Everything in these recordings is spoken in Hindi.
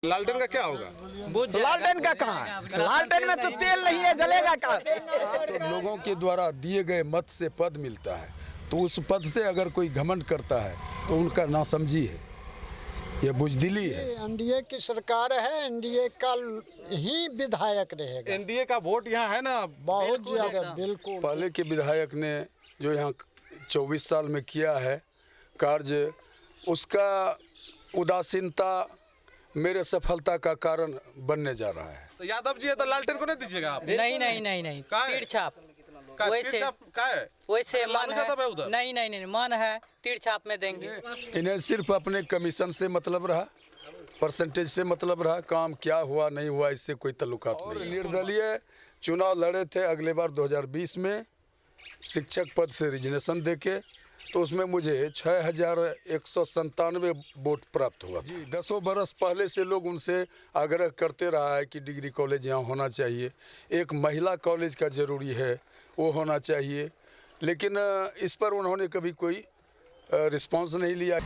लालटेन का क्या होगा? लालटेन का कहाँ है? लालटेन में तो तेल नहीं है, जलेगा क्या? तो लोगों के द्वारा दिए गए मत से पद मिलता है, तो उस पद से अगर कोई घमंड करता है तो उनका नासमझी है, ये बुजदिली है। एनडीए की सरकार है, एनडीए का ही विधायक रहेगा। एनडीए का वोट यहाँ है ना बहुत ज्यादा, बिल्कुल। पहले के विधायक ने जो यहाँ 24 साल में किया है कार्य, उसका उदासीनता मेरे सफलता का कारण बनने जा रहा है। तो यादव जी है तो लालटेन को नहीं दीजिएगा आप? नहीं तीर छाप वैसे मन है उधर नहीं मन है, तीर छाप में देंगे। इन्हें सिर्फ अपने कमीशन से मतलब रहा, परसेंटेज से मतलब रहा, काम क्या हुआ नहीं हुआ इससे कोई ताल्लुकात नहीं। निर्दलीय चुनाव लड़े थे अगले बार 2020 में शिक्षक पद से रिजर्वेशन देके, तो उसमें मुझे 6197 वोट प्राप्त हुआ जी। 10 बरस पहले से लोग उनसे आग्रह करते रहा है कि डिग्री कॉलेज यहाँ होना चाहिए, एक महिला कॉलेज का ज़रूरी है वो होना चाहिए, लेकिन इस पर उन्होंने कभी कोई रिस्पांस नहीं लिया।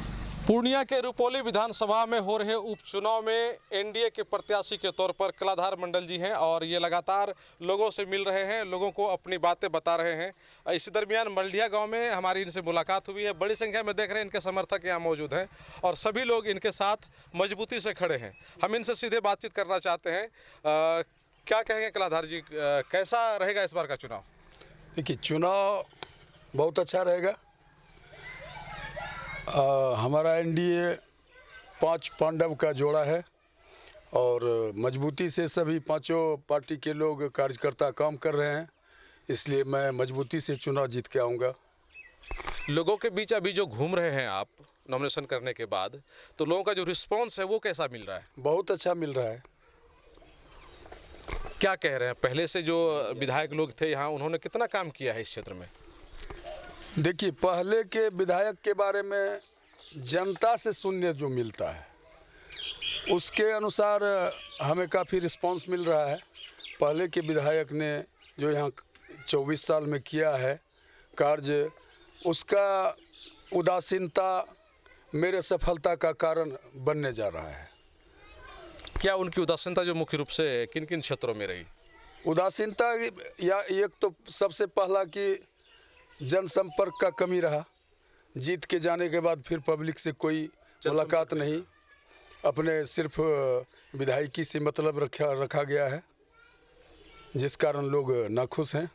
पूर्णिया के रुपौली विधानसभा में हो रहे उपचुनाव में एनडीए के प्रत्याशी के तौर पर कलाधार मंडल जी हैं और ये लगातार लोगों से मिल रहे हैं, लोगों को अपनी बातें बता रहे हैं। इसी दरमियान मल्डिया गांव में हमारी इनसे मुलाकात हुई है। बड़ी संख्या में देख रहे हैं इनके समर्थक यहाँ मौजूद हैं और सभी लोग इनके साथ मजबूती से खड़े हैं। हम इनसे सीधे बातचीत करना चाहते हैं। क्या कहेंगे कलाधार जी, कैसा रहेगा इस बार का चुनाव? देखिए, चुनाव बहुत अच्छा रहेगा। हमारा एनडीए 5 पांडव का जोड़ा है और मजबूती से सभी पांचों पार्टी के लोग कार्यकर्ता काम कर रहे हैं, इसलिए मैं मजबूती से चुनाव जीत के आऊँगा। लोगों के बीच अभी जो घूम रहे हैं आप नॉमिनेशन करने के बाद, तो लोगों का जो रिस्पांस है वो कैसा मिल रहा है? बहुत अच्छा मिल रहा है। क्या कह रहे हैं? पहले से जो विधायक लोग थे यहाँ, उन्होंने कितना काम किया है इस क्षेत्र में? देखिए, पहले के विधायक के बारे में जनता से सुनने जो मिलता है उसके अनुसार हमें काफ़ी रिस्पांस मिल रहा है। पहले के विधायक ने जो यहाँ 24 साल में किया है कार्य, उसका उदासीनता मेरे सफलता का कारण बनने जा रहा है। क्या उनकी उदासीनता जो मुख्य रूप से किन किन क्षेत्रों में रही? उदासीनता या एक तो सबसे पहला कि जनसंपर्क का कमी रहा, जीत के जाने के बाद फिर पब्लिक से कोई मुलाकात नहीं, अपने सिर्फ विधायकी से मतलब रखा गया है, जिस कारण लोग नाखुश हैं।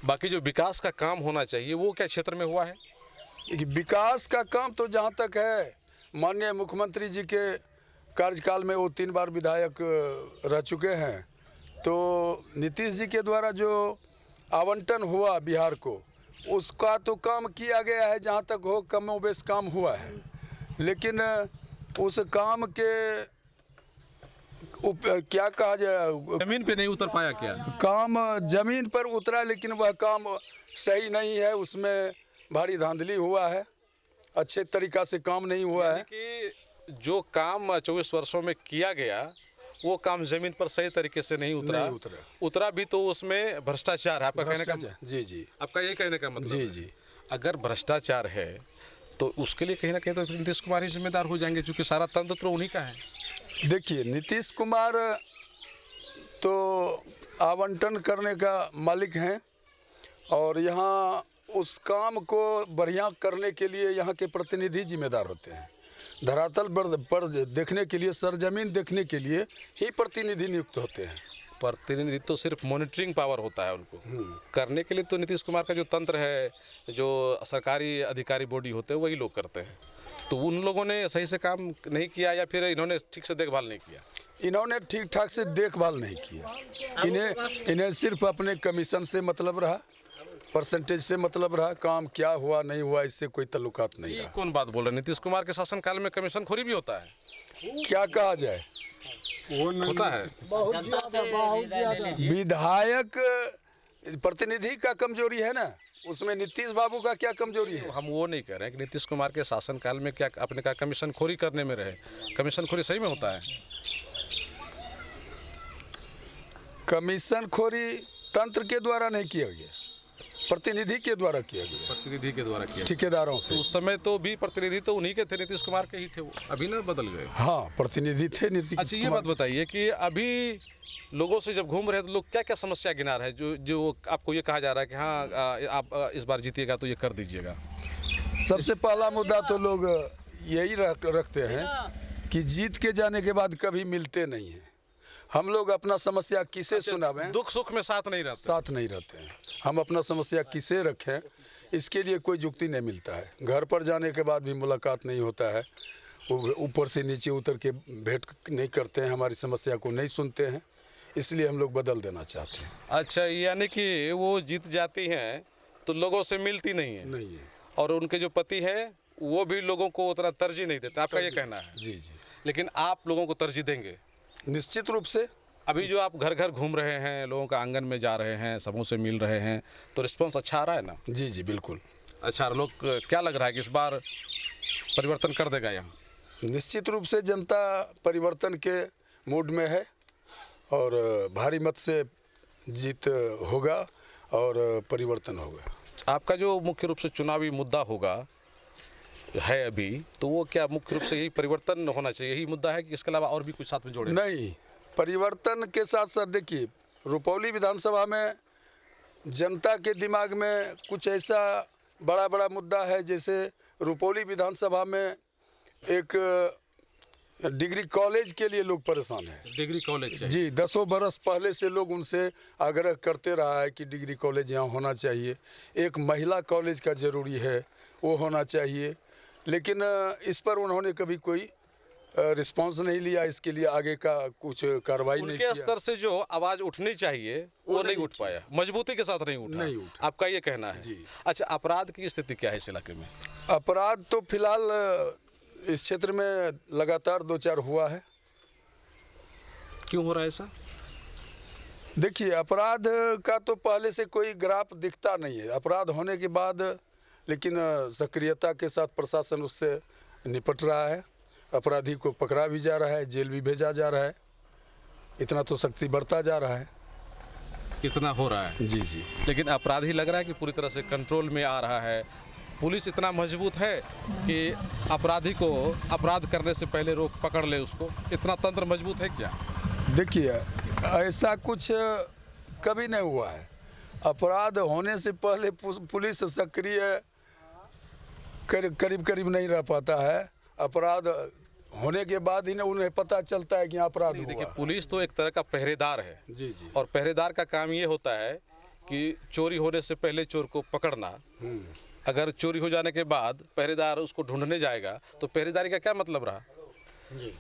बाकी जो विकास का काम होना चाहिए वो क्या क्षेत्र में हुआ है? विकास का काम तो जहाँ तक है, माननीय मुख्यमंत्री जी के कार्यकाल में वो 3 बार विधायक रह चुके हैं, तो नीतीश जी के द्वारा जो आवंटन हुआ बिहार को, उसका तो काम किया गया है, जहाँ तक हो कमोबेश काम हुआ है, लेकिन उस काम के क्या कहा जाए, जमीन पे नहीं उतर पाया क्या? काम जमीन पर उतरा लेकिन वह काम सही नहीं है, उसमें भारी धांधली हुआ है, अच्छे तरीक़ा से काम नहीं हुआ है। कि जो काम 24 वर्षों में किया गया वो काम जमीन पर सही तरीके से नहीं उतरा भी तो उसमें भ्रष्टाचार है। आपका कहने का जी आपका यही कहने का मतलब जी। अगर भ्रष्टाचार है तो उसके लिए कहीं ना कहीं तो नीतीश कुमार ही जिम्मेदार हो जाएंगे, क्योंकि सारा तंत्र तो उन्हीं का है। देखिए, नीतीश कुमार तो आवंटन करने का मालिक हैं और यहाँ उस काम को बढ़िया करने के लिए यहाँ के प्रतिनिधि जिम्मेदार होते हैं। धरातल पर देखने के लिए, सरजमीन देखने के लिए ही प्रतिनिधि नियुक्त होते हैं। प्रतिनिधि तो सिर्फ मॉनिटरिंग पावर होता है, उनको करने के लिए तो नीतीश कुमार का जो तंत्र है, जो सरकारी अधिकारी बॉडी होते हैं, वही लोग करते हैं। तो उन लोगों ने सही से काम नहीं किया या फिर इन्होंने ठीक से देखभाल नहीं किया? इन्होंने ठीक ठाक से देखभाल नहीं किया। इन्हें सिर्फ अपने कमीशन से मतलब रहा, परसेंटेज से मतलब रहा, काम क्या हुआ नहीं हुआ इससे कोई ताल्लुकात नहीं रहा। कौन बात बोल रहे हैं? नीतीश कुमार के शासनकाल में कमीशन खोरी भी होता है, क्या कहा जाए, होता है। बहुत ज्यादा। विधायक प्रतिनिधि का कमजोरी है ना, उसमें नीतीश बाबू का क्या कमजोरी है? हम वो नहीं कह रहे हैं कि नीतीश कुमार के शासनकाल में क्या अपने का कमीशन खोरी करने में रहे। कमीशन खोरी सही में होता है? कमीशन खोरी तंत्र के द्वारा नहीं किया गया, प्रतिनिधि के द्वारा किया गया, प्रतिनिधि के द्वारा किया। ठेकेदारों से। उस समय तो भी प्रतिनिधि तो उन्हीं के थे, नीतीश कुमार के ही थे वो, अभी ना बदल गए। हाँ, प्रतिनिधि थे नीतीश अच्छा, ये कुमार। बात बताइए कि अभी लोगों से जब घूम रहे हैं तो लोग क्या क्या समस्या गिना रहे हैं जो आपको ये कहा जा रहा है कि हाँ आप इस बार जीतिएगा तो ये कर दीजिएगा? सबसे पहला मुद्दा तो लोग यही रखते हैं कि जीत के जाने के बाद कभी मिलते नहीं हैं। हम लोग अपना समस्या किसे सुनावें, दुख सुख में साथ नहीं रहते हैं। हम अपना समस्या किसे रखें, इसके लिए कोई जुक्ति नहीं मिलता है। घर पर जाने के बाद भी मुलाकात नहीं होता है, ऊपर से नीचे उतर के भेंट नहीं करते हैं, हमारी समस्या को नहीं सुनते हैं, इसलिए हम लोग बदल देना चाहते हैं। अच्छा, यानी कि वो जीत जाती हैं तो लोगों से मिलती नहीं है, और उनके जो पति हैं वो भी लोगों को उतना तरजीह नहीं देते, आपका ये कहना है? जी जी। लेकिन आप लोगों को तरजीह देंगे? निश्चित रूप से। अभी जो आप घर घर घूम रहे हैं, लोगों का आंगन में जा रहे हैं, सबों से मिल रहे हैं, तो रिस्पॉन्स अच्छा आ रहा है ना? जी जी बिल्कुल अच्छा। लोग क्या लग रहा है कि इस बार परिवर्तन कर देगा यहाँ? निश्चित रूप से जनता परिवर्तन के मूड में है और भारी मत से जीत होगा और परिवर्तन होगा। आपका जो मुख्य रूप से चुनावी मुद्दा होगा है अभी, तो वो क्या मुख्य रूप से यही परिवर्तन होना चाहिए, यही मुद्दा है कि इसके अलावा और भी कुछ साथ में जोड़े? नहीं, परिवर्तन के साथ साथ देखिए, रुपौली विधानसभा में जनता के दिमाग में कुछ ऐसा बड़ा बड़ा मुद्दा है, जैसे रुपौली विधानसभा में एक डिग्री कॉलेज के लिए लोग परेशान हैं। डिग्री कॉलेज जी, 10 बरस पहले से लोग उनसे आग्रह करते रहा है कि डिग्री कॉलेज यहाँ होना चाहिए। एक महिला कॉलेज का ज़रूरी है, वो होना चाहिए, लेकिन इस पर उन्होंने कभी कोई रिस्पांस नहीं लिया, इसके लिए आगे का कुछ कार्रवाई नहीं किया। उनके स्तर से जो आवाज़ उठनी चाहिए वो नहीं उठ पाया, मजबूती के साथ नहीं उठा। आपका ये कहना है? जी। अच्छा, अपराध की स्थिति क्या है इस इलाके में? अपराध तो फिलहाल इस क्षेत्र में लगातार 2-4 हुआ है। क्यों हो रहा है ऐसा? देखिए, अपराध का तो पहले से कोई ग्राफ दिखता नहीं है, अपराध होने के बाद लेकिन सक्रियता के साथ प्रशासन उससे निपट रहा है, अपराधी को पकड़ा भी जा रहा है, जेल भी भेजा जा रहा है, इतना तो सख्ती बढ़ता जा रहा है। कितना हो रहा है? जी जी। लेकिन अपराधी लग रहा है कि पूरी तरह से कंट्रोल में आ रहा है, पुलिस इतना मजबूत है कि अपराधी को अपराध करने से पहले रोक पकड़ ले उसको, इतना तंत्र मजबूत है क्या? देखिए, ऐसा कुछ कभी नहीं हुआ है। अपराध होने से पहले पुलिस सक्रिय करीब नहीं रह पाता है, अपराध होने के बाद ही ना उन्हें पता चलता है कि अपराध हुआ। देखिए, पुलिस तो एक तरह का पहरेदार है। जी जी। और पहरेदार का काम ये होता है कि चोरी होने से पहले चोर को पकड़ना। अगर चोरी हो जाने के बाद पहरेदार उसको ढूंढने जाएगा तो पहरेदारी का क्या मतलब रहा?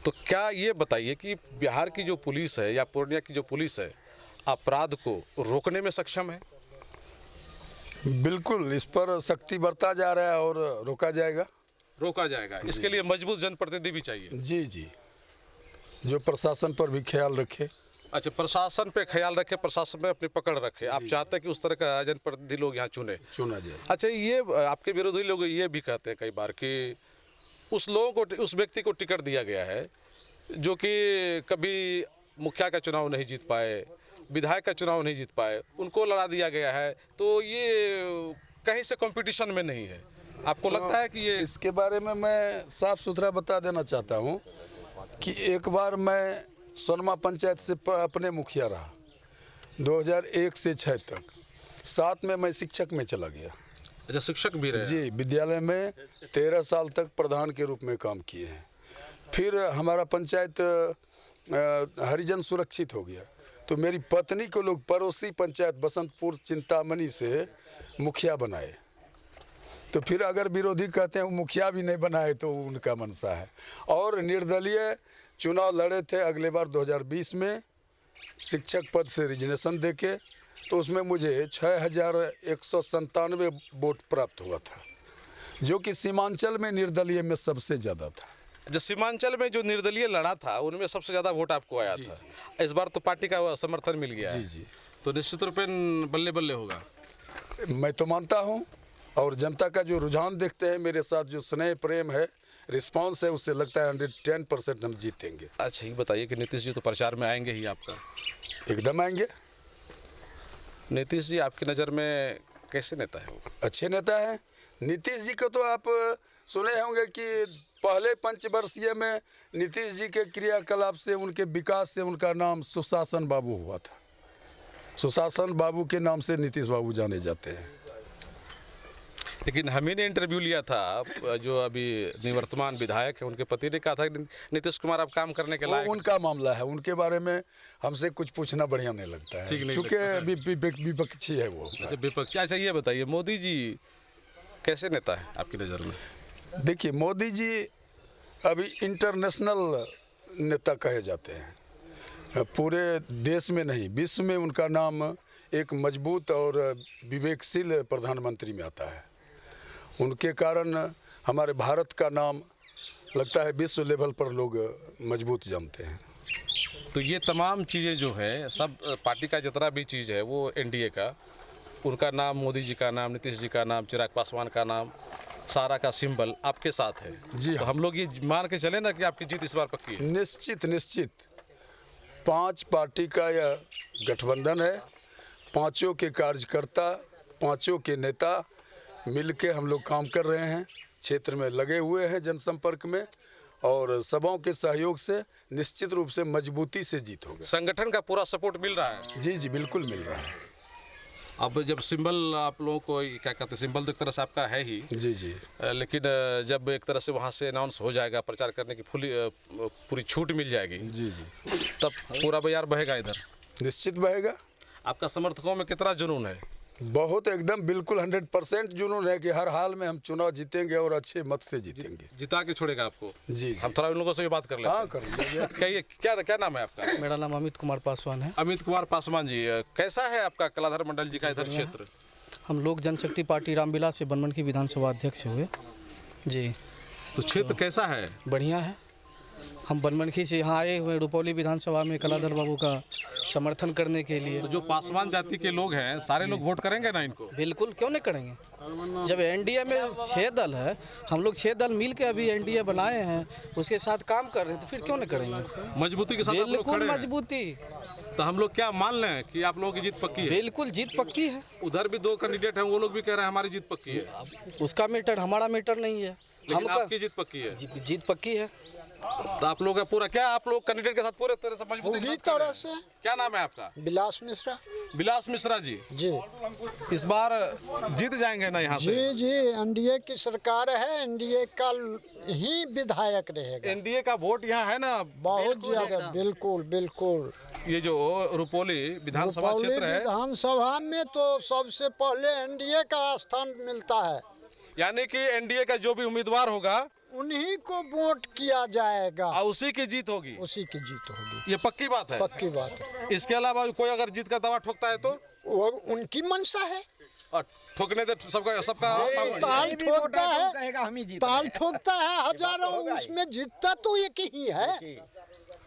तो क्या ये बताइए कि बिहार की जो पुलिस है या पूर्णिया की जो पुलिस है, अपराध को रोकने में सक्षम है? बिल्कुल, इस पर सख्ती बढ़ता जा रहा है और रोका जाएगा। इसके लिए मजबूत जनप्रतिनिधि भी चाहिए। जी जी, जो प्रशासन पर भी ख्याल रखे। अच्छा, प्रशासन पे ख्याल रखे, प्रशासन में अपनी पकड़ रखे। आप चाहते हैं कि उस तरह का जनप्रतिनिधि लोग यहाँ चुना जाए। अच्छा, ये आपके विरोधी लोग ये भी कहते हैं कई बार कि उस व्यक्ति को टिकट दिया गया है जो कि कभी मुखिया का चुनाव नहीं जीत पाए, विधायक का चुनाव नहीं जीत पाए, उनको लड़ा दिया गया है, तो ये कहीं से कंपटीशन में नहीं है। आपको लगता है कि ये? इसके बारे में मैं साफ सुथरा बता देना चाहता हूँ कि एक बार मैं सोनमा पंचायत से अपने मुखिया रहा 2001 से 2006 तक। साथ में मैं शिक्षक में चला गया। अच्छा, शिक्षक भी रहे? जी, विद्यालय में 13 साल तक प्रधान के रूप में काम किए हैं। फिर हमारा पंचायत हरिजन सुरक्षित हो गया, तो मेरी पत्नी को लोग पड़ोसी पंचायत बसंतपुर चिंतामणि से मुखिया बनाए। तो फिर अगर विरोधी कहते हैं वो मुखिया भी नहीं बनाए तो उनका मनसा है। और निर्दलीय चुनाव लड़े थे अगले बार 2020 में शिक्षक पद से रिजनेशन देके, तो उसमें मुझे 6197 वोट प्राप्त हुआ था, जो कि सीमांचल में निर्दलीय में सबसे ज़्यादा था। जो सीमांचल में जो निर्दलीय लड़ा था उनमें सबसे ज़्यादा वोट आपको आया था। इस बार तो पार्टी का समर्थन मिल गया है। जी, तो निश्चित रूप से बल्ले बल्ले होगा, मैं तो मानता हूँ। और जनता का जो रुझान देखते हैं, मेरे साथ जो स्नेह प्रेम है, रिस्पांस है, उससे लगता है 110% हम जीतेंगे। अच्छा, ये बताइए कि नीतीश जी तो प्रचार में आएंगे ही आपका? एकदम आएंगे। नीतीश जी आपकी नज़र में कैसे नेता है वो? अच्छे नेता हैं। नीतीश जी को तो आप सुने होंगे कि पहले पंचवर्षीय में नीतीश जी के क्रियाकलाप से, उनके विकास से उनका नाम सुशासन बाबू हुआ था। सुशासन बाबू के नाम से नीतीश बाबू जाने जाते हैं। लेकिन हम ही ने इंटरव्यू लिया था, जो अभी निवर्तमान विधायक है उनके पति ने कहा था कि नीतीश कुमार अब काम करने के वो लायक। उनका मामला है, उनके बारे में हमसे कुछ पूछना बढ़िया नहीं लगता है, ठीक नहीं क्योंकि विपक्षी है वो। अच्छा विपक्ष। अच्छा ये बताइए, मोदी जी कैसे नेता है आपकी नज़र में? देखिए, मोदी जी अभी इंटरनेशनल नेता कहे जाते हैं, पूरे देश में नहीं विश्व में उनका नाम एक मजबूत और विवेकशील प्रधानमंत्री में आता है। उनके कारण हमारे भारत का नाम लगता है विश्व लेवल पर लोग मजबूत जानते हैं। तो ये तमाम चीज़ें जो है, सब पार्टी का जितना भी चीज़ है वो एनडीए का, उनका नाम, मोदी जी का नाम, नीतीश जी का नाम, चिराग पासवान का नाम, सारा का सिंबल आपके साथ है। जी तो हम लोग ये मान के चले ना कि आपकी जीत इस बार पक्की है। निश्चित निश्चित 5 पार्टी का यह गठबंधन है। पांचों के कार्यकर्ता, पांचों के नेता मिलके हम लोग काम कर रहे हैं, क्षेत्र में लगे हुए हैं जनसंपर्क में, और सबों के सहयोग से निश्चित रूप से मजबूती से जीत होगा। संगठन का पूरा सपोर्ट मिल रहा है। जी जी बिल्कुल मिल रहा है। अब जब सिंबल आप लोगों को क्या कहते हैं, सिंबल तो एक तरह से आपका है ही, जी जी लेकिन जब एक तरह से वहाँ से अनाउंस हो जाएगा, प्रचार करने की पूरी छूट मिल जाएगी, जी जी तब पूरा बाजार बहेगा इधर। निश्चित बहेगा। आपका समर्थकों में कितना जुनून है? बहुत एकदम बिल्कुल 100% जुनून है कि हर हाल में हम चुनाव जीतेंगे और अच्छे मत से जीतेंगे। जिता के छोड़ेगा आपको? जी हम थोड़ा उन लोगों से भी बात कर लेते हैं। हाँ कर लीजिए। कहिए, क्या नाम है आपका? मेरा नाम अमित कुमार पासवान है। अमित कुमार पासवान जी, कैसा है आपका कलाधर मंडल जी का इधर क्षेत्र? हम लोग जनशक्ति पार्टी रामविलास से बनमनखी विधानसभा अध्यक्ष हुए जी। तो क्षेत्र कैसा है? बढ़िया है। हम बनमनखी से यहाँ आए हुए रुपौली विधानसभा में कलाधर बाबू का समर्थन करने के लिए। तो जो पासवान जाति के लोग हैं, सारे लोग वोट करेंगे ना इनको? बिल्कुल, क्यों नहीं करेंगे। जब एनडीए में 6 दल है, हम लोग 6 दल मिल के अभी एनडीए बनाए हैं, उसके साथ काम कर रहे हैं, तो फिर क्यों नहीं करेंगे। मजबूती के साथ आप लोग बिल्कुल खड़े हैं। मजबूती। तो हम लोग क्या मान लें कि आप लोगों की जीत पक्की है? बिल्कुल जीत पक्की है। उधर भी 2 कैंडिडेट हैं, वो लोग भी कह रहे हैं हमारी जीत पक्की है। उसका मैटर हमारा मैटर नहीं है, लेकिन आपकी जीत पक्की है। जीत पक्की है। तो आप लोग का पूरा, क्या आप लोग कैंडिडेट के साथ पूरे तरह से मजबूती के पूरी साथ खड़े तरह हैं? से। क्या नाम है आपका? विलास मिश्रा विलास मिश्रा जी। जी इस बार जीत जाएंगे ना यहाँ से? जी एनडीए की सरकार है, एनडीए का ही विधायक रहेगा। एनडीए का वोट यहाँ है ना बहुत ज्यादा। बिल्कुल बिल्कुल। ये जो रुपौली विधानसभा रुपौली क्षेत्र है, विधानसभा में तो सबसे पहले एनडीए का स्थान मिलता है। यानी कि एनडीए का जो भी उम्मीदवार होगा उन्हीं को वोट किया जाएगा और उसी की जीत होगी। उसी की जीत होगी। ये पक्की बात है। पक्की बात है। इसके अलावा कोई अगर जीत का दावा ठोकता है तो वो उनकी मंशा है। और ठोकने दे सबका ताल ठोकता है, ताल ठोकता है हजारों, उसमें जीतता तो एक ही है।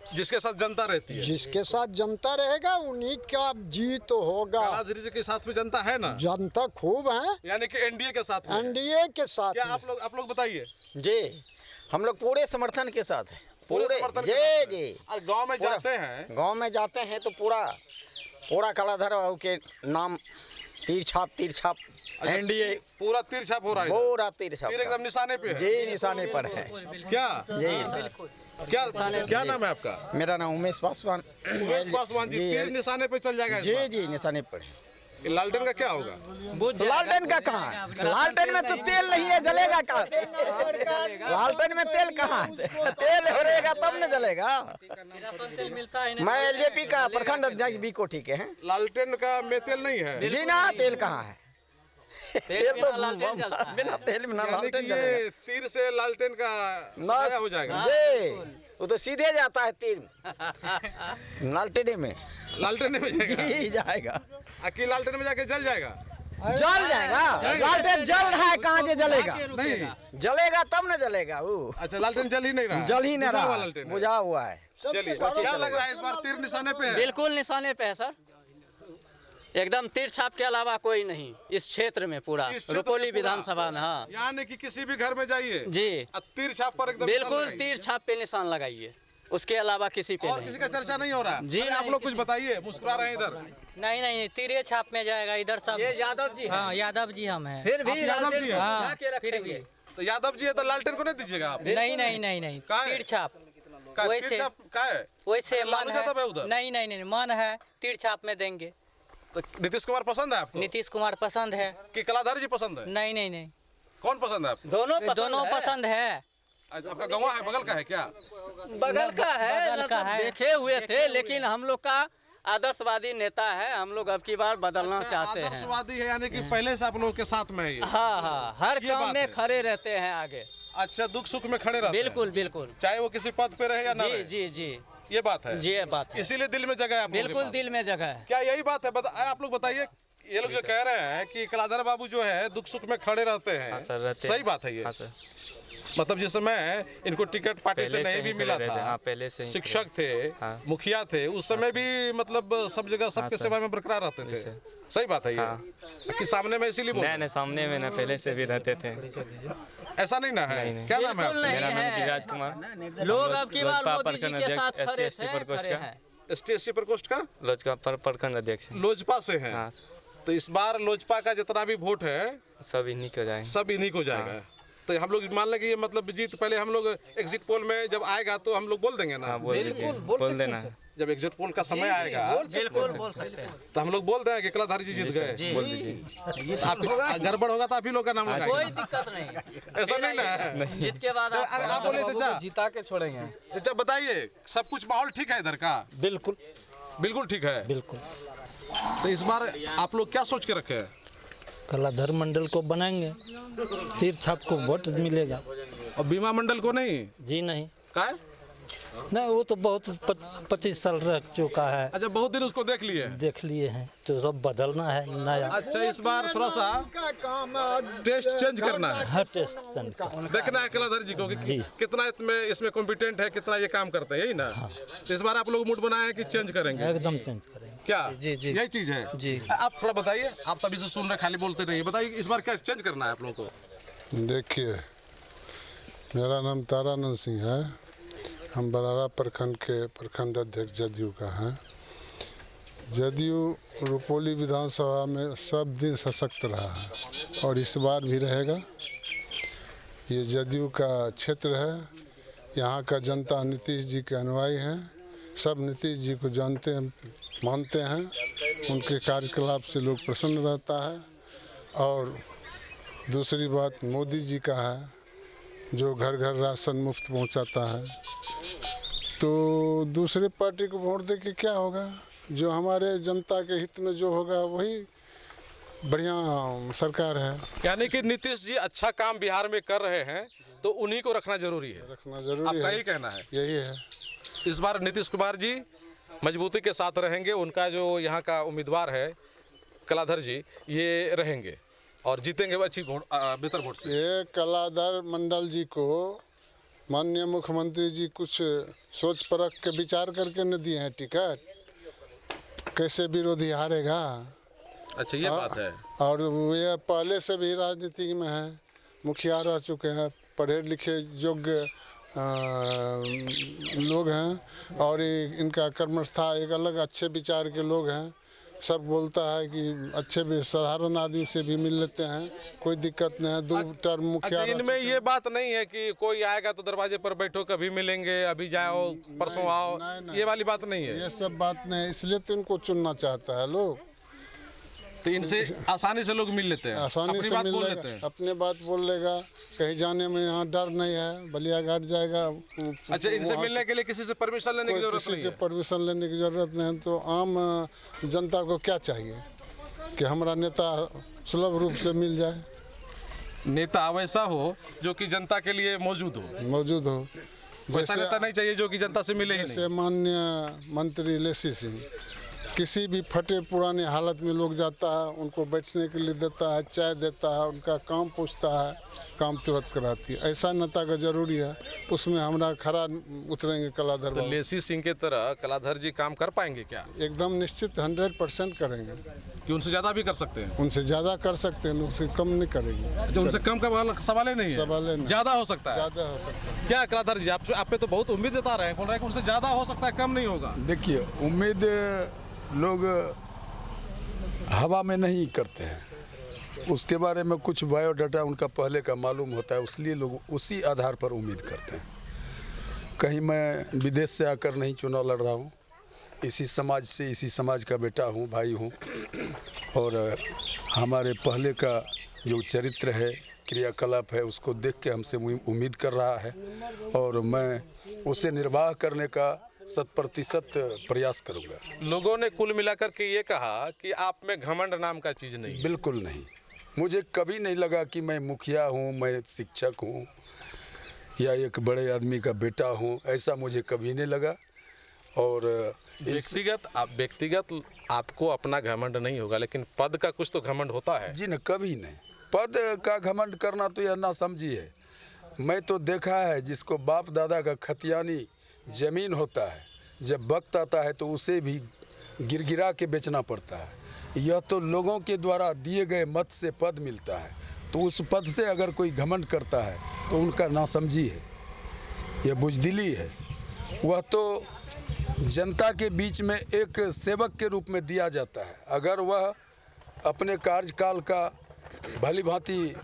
जिसके साथ जनता रहती है, जिसके साथ जनता रहेगा उन्हीं का जीत होगा। कलाधर जी के साथ में जनता है ना? जनता खूब है, यानी कि एनडीए के साथ में। एनडीए के साथ। क्या आप लोग बताइए? जी हम लोग पूरे समर्थन के साथ हैं। पूरे समर्थन के जी साथ हैं। जी। और गांव में जाते हैं, गांव में जाते हैं तो पूरा कलाधर बाबू के नाम तीर छाप एनडीए पूरा तीर छाप हो रहा है। पूरा तीर छाप तीर एकदम निशाने पे है। जी निशाने पर है। क्या जी सर। क्या नाम है आपका? मेरा नाम उमेश पासवान। उमेश पासवान जी। तीर निशाने पे चल जाएगा इस जी बार? जी निशाने पर है। लालटेन का क्या होगा? लालटेन का कहाँ है? लालटेन में तो तेल नहीं है, जलेगा कहाँ? लालटेन में तेल कहाँ है? तेल होगा तब न जलेगा। मैं एलजेपी का प्रखंड अध्यक्ष बी कोठी के हैं। लालटेन का में तेल नहीं है? जी ना, तेल कहाँ है? तेल तो बिना तेल में ना यानी लालटेन कि जलेगा। ये तीर से लालटेन का सफाया हो जाएगा। जी वो तो सीधे जाता है तीर लालटेन में। लालटेन में जाएगा? जी जाएगा। अकेले लालटेन में जाके जल जाएगा? जल जाएगा। लालटेन जल रहा है, कहाँ से जलेगा? नहीं, जलेगा तब न जलेगा वो। अच्छा लालटेन जल ही नहीं रहा? जल ही नहीं बुझा हुआ रहा, लालटेन है। बुझा हुआ है। चलिए, क्या लग रहा है इस बार तीर निशाने पे है? बिल्कुल निशाने पे है सर, एकदम तीर छाप के अलावा कोई नहीं इस क्षेत्र में। पूरा इस क्षेत्र रुपौली में पूरा? विधानसभा में। हाँ यानी कि किसी भी घर में जाइए जी, तीर छाप पर एकदम बिल्कुल निशान तीर छाप पे निशान लगाइए। उसके अलावा किसी पे और नहीं। किसी का चर्चा नहीं हो रहा जी अरे आप नहीं, लोग कुछ बताइए, मुस्कुरा रहे हैं इधर। नहीं नहीं, तीरे छाप में जाएगा इधर सब। ये यादव जी हाँ, यादव जी हम हैं। फिर आप भी यादव लालटेन जी को हैं? हाँ, उठा के फिर रखेंगे। भी तो यादव जी है तो लालटेन को नहीं दीजिएगा आप? नहीं नहीं नहीं नहीं, का है? तीर छाप का वैसे- तीर छाप का है? वैसे लालू मन यादव है है। उधर? नहीं नहीं नहीं, मन है तीर छाप में देंगे। तो नीतीश कुमार पसंद है आपको नीतीश कुमार पसंद है। कि कलाधर जी पसंद है? नहीं नहीं नहीं, कौन पसंद है आपको? दोनों पसंद है। अच्छा, आपका गवाह है, बगल का है क्या? बगल का है, बगल का है। देखे हुए थे, लेकिन हम लोग का आदर्शवादी नेता है, हम लोग अब की बार बदलना अच्छा, चाहते हैं। आदर्शवादी है यानी कि पहले से आप लोगों के साथ में है ये? हाँ हाँ, हर ये काम बात में है। खड़े रहते हैं आगे। अच्छा, दुख सुख में खड़े रहते हैं? बिल्कुल बिल्कुल। चाहे वो किसी पद पे रहे या ना जी रहे? जी जी ये बात है। जी, ये बात है। इसीलिए दिल में जगह है आप लोगों के बिल्कुल पास। दिल में जगह है। क्या यही बात है? आप लोग बताइए। ये लोग जो कह रहे हैं कि कलाधर बाबू जो है दुख सुख में खड़े रहते हैं, हाँ सर, रहते सही हैं। बात है ये? हाँ सर, मतलब जिस समय इनको टिकट पार्टी से पहले से नहीं भी ही मिला खड़े रहते, था, हाँ, पहले से ही शिक्षक थे, हाँ। मुखिया थे, उस समय भी मतलब सब जगह सबके सर। सेवा में बरकरार रहते जी थे। सर। सही बात है ये? हाँ। कि सामने में इसीलिए बोल रहे नहीं नहीं, सामने में ना पहले से भी रहते थे। हैं? ऐसा नहीं ना है? नहीं, नहीं। क्या नाम है बिल्कुल आपका? नहीं मेरा नाम है। गिरिराज कुमार। लोग अब की बार लोजपा मोदी जी प्रखंड के साथ अध्यक्ष, खड़े SC हैं, प्रकोष्ठ खड़े का। हैं। ST प्रकोष्ठ का लोजपा प्रखंड अध्यक्ष हैं। लोजपा से है। हाँ, तो इस बार लोजपा का जितना भी वोट है सब इन्हीं को जाएंगे। सब इन्हीं को जाएगा। तो हम लोग मान लें कि ये मतलब जीत पहले हम लोग एग्जिट पोल में जब आएगा तो हम लोग बोल देंगे ना? हाँ, बोल दीजिए, बोल देना है। जब एग्जिट पोल का समय आएगा बिल्कुल बोल सकते हैं। तो हम लोग बोल दें कि कलाधारी जी जीत गए। बोल दीजिए। आप गड़बड़ होगा तो आप ही लोग का नाम कोई लगाएंगे। दिक्कत नहीं, ऐसा नहीं ना है? जीत के बाद अरे आप बोले बाबू चाचा, को जिता के छोड़ेंगे। चाचा बताइए, सब कुछ माहौल ठीक है इधर का? बिल्कुल बिल्कुल ठीक है। बिल्कुल। तो इस बार आप लोग क्या सोच के रखे हैं? कलाधर मंडल को बनाएंगे, तीर छाप को वोट मिलेगा। और बीमा मंडल को नहीं? जी नहीं, का है? नहीं वो तो बहुत 25 साल रह चुका है, अच्छा, बहुत दिन उसको देख लिए। देख लिए हैं, तो सब बदलना है नया। अच्छा, इस बार थोड़ा सा का काम है। टेस्ट चेंज करना है, हर स्टेशन का देखना है कलाधर जी को कि जी। कितना इसमें कॉम्पिटेंट है, कितना ये काम करते हैं, यही ना? तो इस बार आप लोग मूड बनाए हैं कि चेंज करेंगे? एकदम चेंज करेंगे। क्या जी, जी। यही चीज है? जी। आप थोड़ा बताइए, आप तभी से सुन रहे, खाली बोलते नहीं। बताइए इस बार क्या चेंज करना है आप लोगों को? देखिए, मेरा नाम तारानंद सिंह है। हम बरारा प्रखंड के प्रखंड अध्यक्ष जदयू का हैं। जदयू रुपौली विधानसभा में सब दिन सशक्त रहा है और इस बार भी रहेगा। ये जदयू का क्षेत्र है, यहाँ का जनता नीतीश जी के अनुयायी हैं। सब नीतीश जी को जानते हैं, मानते हैं, उनके कार्यकलाप से लोग प्रसन्न रहता है। और दूसरी बात मोदी जी का है, जो घर घर राशन मुफ्त पहुंचाता है। तो दूसरे पार्टी को वोट दे के क्या होगा? जो हमारे जनता के हित में जो होगा वही बढ़िया सरकार है। यानी कि नीतीश जी अच्छा काम बिहार में कर रहे हैं तो उन्हीं को रखना जरूरी है। रखना जरूरी आपका है, यही कहना है? यही है। इस बार नीतीश कुमार जी मजबूती के साथ रहेंगे। उनका जो यहाँ का उम्मीदवार है कलाधर जी, ये रहेंगे और जीतेंगे अच्छी बेहतर वोट से। ये कलाधर मंडल जी को माननीय मुख्यमंत्री जी कुछ सोच परख के विचार करके न दिए हैं टिकट। कैसे विरोधी हारेगा? अच्छा, ये बात है। और ये पहले से भी राजनीति में है, मुखिया रह चुके हैं, पढ़े लिखे योग्य लोग हैं और इनका कर्मस्था एक अलग अच्छे विचार के लोग हैं। सब बोलता है कि अच्छे भी साधारण आदमी से भी मिल लेते हैं, कोई दिक्कत नहीं है। 2 टर्म मुखिया अच्छा, इनमें ये बात नहीं है कि कोई आएगा तो दरवाजे पर बैठो, कभी मिलेंगे, अभी जाओ, परसों आओ, नहीं। ये वाली बात नहीं है। ये सब बात नहीं है, इसलिए तो इनको चुनना चाहता है लोग। तो इनसे आसानी से लोग मिल लेते हैं, आसानी अपनी से बात मिल बोल लेगा, लेते हैं। अपने बात बोल लेगा। कहीं जाने में यहाँ डर नहीं है, बलिया घाट जाएगा। अच्छा, इनसे वहाँ मिलने के लिए किसी से परमिशन लेने की जरूरत किसी नहीं के है? परमिशन लेने की जरूरत नहीं है। तो आम जनता को क्या चाहिए कि हमारा नेता सुलभ रूप से मिल जाए, नेता वैसा हो जो कि जनता के लिए मौजूद हो। वैसा नेता नहीं चाहिए जो कि जनता से मिले ही नहीं। जैसे माननीय मंत्री लेसी सिंह किसी भी फटे पुराने हालत में लोग जाता है, उनको बैठने के लिए देता है, चाय देता है, उनका काम पूछता है, काम तुरंत कराती है। ऐसा नेता का जरूरी है, उसमें हमरा खरा उतरेंगे कलाधर तो बाबू। लेसी सिंह की तरह कलाधर जी काम कर पाएंगे क्या? एकदम निश्चित 100% करेंगे। कि उनसे ज़्यादा भी कर सकते हैं? उनसे ज़्यादा कर सकते हैं, उनसे कम नहीं करेंगे। जो उनसे कम का सवाल ही नहीं है, सवाल नहीं, ज़्यादा हो सकता है। ज़्यादा हो सकता है। क्या कलाधर जी आप पे तो बहुत उम्मीद जता रहे हैं, बोल रहे हैं कि उनसे ज़्यादा हो सकता है, कम नहीं होगा। देखिए, उम्मीद लोग हवा में नहीं करते हैं, उसके बारे में कुछ बायोडाटा उनका पहले का मालूम होता है, इसलिए लोग उसी आधार पर उम्मीद करते हैं। कहीं मैं विदेश से आकर नहीं चुनाव लड़ रहा हूँ, इसी समाज से, इसी समाज का बेटा हूँ, भाई हूँ, और हमारे पहले का जो चरित्र है, क्रियाकलाप है, उसको देख के हमसे उम्मीद कर रहा है और मैं उसे निर्वाह करने का 100% प्रयास करूँगा। लोगों ने कुल मिलाकर के ये कहा कि आप में घमंड नाम का चीज़ नहीं। बिल्कुल नहीं, मुझे कभी नहीं लगा कि मैं मुखिया हूँ, मैं शिक्षक हूँ या एक बड़े आदमी का बेटा हूँ, ऐसा मुझे कभी नहीं लगा। और व्यक्तिगत आपको अपना घमंड नहीं होगा, लेकिन पद का कुछ तो घमंड होता है। जी न, कभी नहीं। पद का घमंड करना तो यह ना समझी है। मैं तो देखा है जिसको बाप दादा का खतियानी ज़मीन होता है, जब वक्त आता है तो उसे भी गिरगिरा के बेचना पड़ता है। यह तो लोगों के द्वारा दिए गए मत से पद मिलता है, तो उस पद से अगर कोई घमंड करता है तो उनका नासमझी है, यह बुज़दिली है। वह तो जनता के बीच में एक सेवक के रूप में दिया जाता है। अगर वह अपने कार्यकाल का भली भांति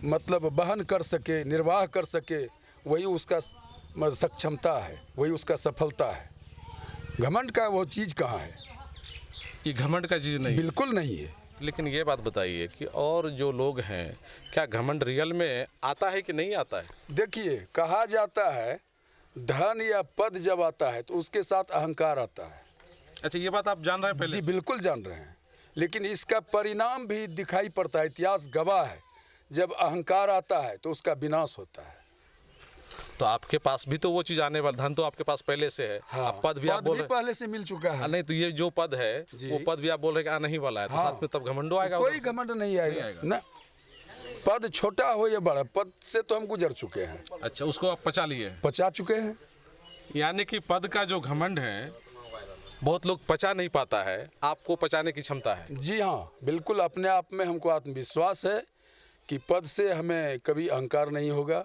मतलब वहन कर सके, निर्वाह कर सके, वही उसका सक्षमता है, वही उसका सफलता है। घमंड का वो चीज़ कहाँ है? ये घमंड का चीज़ नहीं, बिल्कुल नहीं है। लेकिन ये बात बताइए कि और जो लोग हैं, क्या घमंड रियल में आता है कि नहीं आता है? देखिए, कहा जाता है धन या पद जब आता है तो उसके साथ अहंकार आता है। अच्छा, ये बात आप जान रहे हैं पहले? जी बिल्कुल जान रहे हैं, लेकिन इसका परिणाम भी दिखाई पड़ता है। इतिहास गवाह है, जब अहंकार आता है तो उसका विनाश होता है। तो आपके पास भी तो वो चीज़ आने वाला, धन तो आपके पास पहले से है। हाँ, पद भी आप बोल रहे पहले से मिल चुका है। नहीं, तो ये जो पद है वो पद भी आप बोल रहे हैं कि आने ही वाला है, तो साथ में तब घमंडो आएगा? कोई घमंड नहीं आएगा ना। पद छोटा हो या बड़ा, पद से तो हम गुजर चुके हैं। अच्छा, उसको आप पचा लिए? पचा चुके हैं। यानी कि पद का जो घमंड है बहुत लोग पचा नहीं पाता है, आपको पचाने की क्षमता है? जी हाँ, बिल्कुल। अपने आप में हमको आत्मविश्वास है कि पद से हमें कभी अहंकार नहीं होगा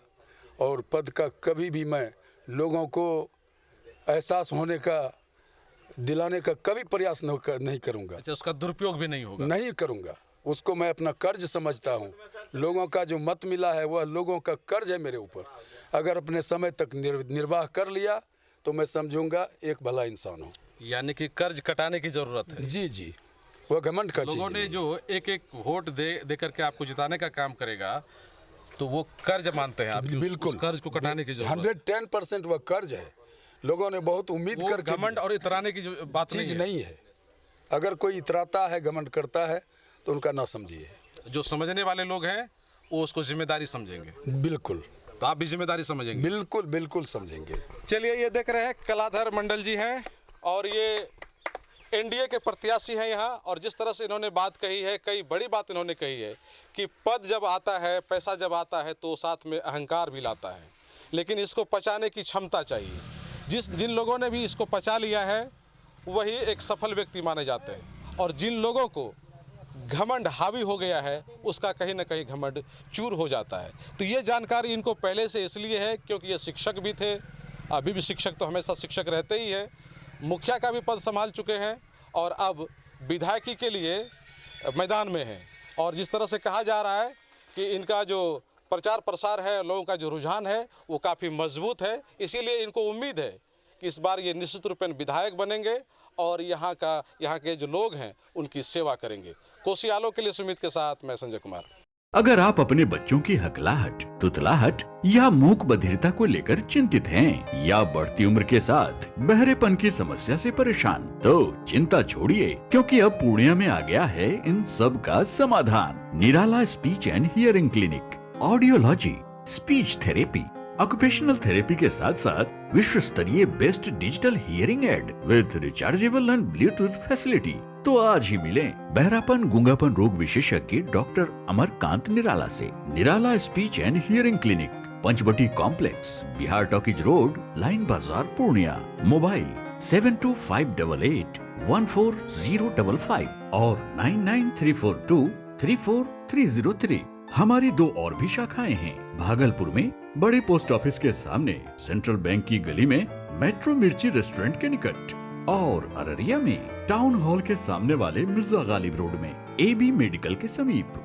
और पद का कभी भी मैं लोगों को एहसास होने का, दिलाने का कभी प्रयास नहीं करूँगा। अच्छा, उसका दुरुपयोग भी नहीं होगा? नहीं करूँगा। उसको मैं अपना कर्ज समझता हूँ। लोगों का जो मत मिला है वह लोगों का कर्ज है मेरे ऊपर। अगर अपने समय तक निर्वाह कर लिया तो मैं समझूंगा एक भला इंसान हूँ। यानी कि कर्ज कटाने की जरूरत है? जी जी, वह घमंड का चीज़ लोगों ने जो एक वोट दे करके आपको जिताने का काम करेगा तो वो कर्ज मानते हैं आप? बिल्कुल, कर्ज को कटाने की जरूरत 110% वह कर्ज है। लोगों ने बहुत उम्मीद करके, घमंड और इतराने की जो बात चीज़ नहीं है। अगर कोई इतराता है, घमंड करता है तो उनका ना समझिए। जो समझने वाले लोग हैं वो उसको जिम्मेदारी समझेंगे। बिल्कुल। तो आप भी जिम्मेदारी समझेंगे? बिल्कुल बिल्कुल समझेंगे। चलिए, ये देख रहे हैं कलाधर मंडल जी हैं और ये एनडीए के प्रत्याशी हैं यहाँ। और जिस तरह से इन्होंने बात कही है, कई बड़ी बात इन्होंने कही है कि पद जब आता है, पैसा जब आता है तो साथ में अहंकार भी लाता है, लेकिन इसको पचाने की क्षमता चाहिए। जिन लोगों ने भी इसको पचा लिया है वही एक सफल व्यक्ति माने जाते हैं, और जिन लोगों को घमंड हावी हो गया है उसका कहीं ना कहीं घमंड चूर हो जाता है। तो ये जानकारी इनको पहले से इसलिए है क्योंकि ये शिक्षक भी थे, अभी भी शिक्षक तो हमेशा शिक्षक रहते ही है, मुखिया का भी पद संभाल चुके हैं और अब विधायकी के लिए मैदान में हैं। और जिस तरह से कहा जा रहा है कि इनका जो प्रचार प्रसार है, लोगों का जो रुझान है वो काफ़ी मजबूत है, इसीलिए इनको उम्मीद है कि इस बार ये निश्चित रूप में विधायक बनेंगे और यहाँ के जो लोग हैं उनकी सेवा करेंगे। कोसियालो के लिए सुमित के साथ मैं संजय कुमार। अगर आप अपने बच्चों की हकलाहट, तुतलाहट या मूक बधिरता को लेकर चिंतित हैं या बढ़ती उम्र के साथ बहरेपन की समस्या से परेशान, तो चिंता छोड़िए, क्योंकि अब पूर्णिया में आ गया है इन सब का समाधान। Nirala speech and hearing clinic, audiology, speech therapy, occupational therapy के साथ साथ विश्व स्तरीय best digital hearing aid with rechargeable and bluetooth facility. तो आज ही मिलें बहरापन गूंगापन रोग विशेषज्ञ डॉक्टर अमरकांत निराला से। Nirala speech and hearing clinic, Panchvati complex, Bihar talkies road, line Bazar, Purnia. Mobile 7258814055 और 9934234303। हमारी 2 और भी शाखाएं हैं। भागलपुर में बड़े पोस्ट ऑफिस के सामने, सेंट्रल बैंक की गली में, मेट्रो मिर्ची रेस्टोरेंट के निकट, और अररिया में टाउन हॉल के सामने वाले मिर्जा गालिब रोड में AB मेडिकल के समीप।